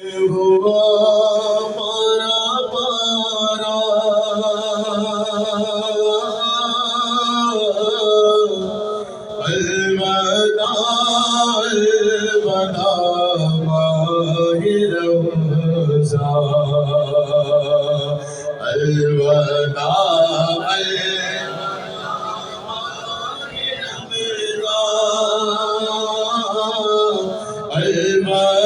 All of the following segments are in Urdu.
ہوا پارا پارا الوداع الوداع ماہ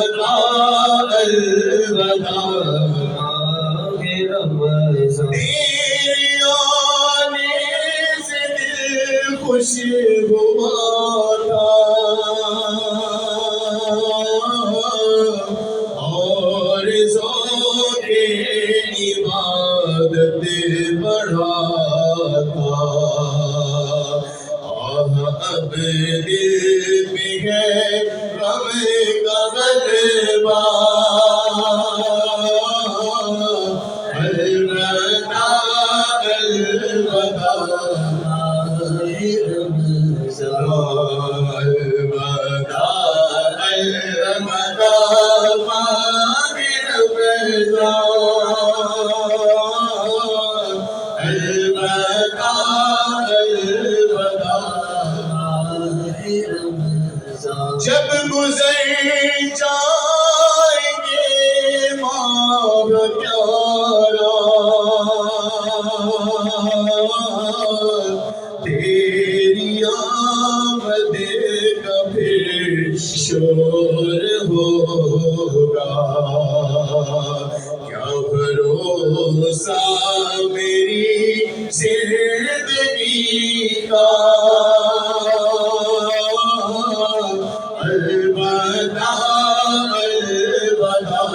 رمضان الوداع خوش ہوا تھا اور ذوق عبادت بڑھا تھا اب دل میں ہے غم کا غلبہ الوداع جب گزر جائیں گے ماہ پیارا تیری آمد کا پھر شور ہوگا کیا بھروسہ میری زندگی کا الوداع الوداع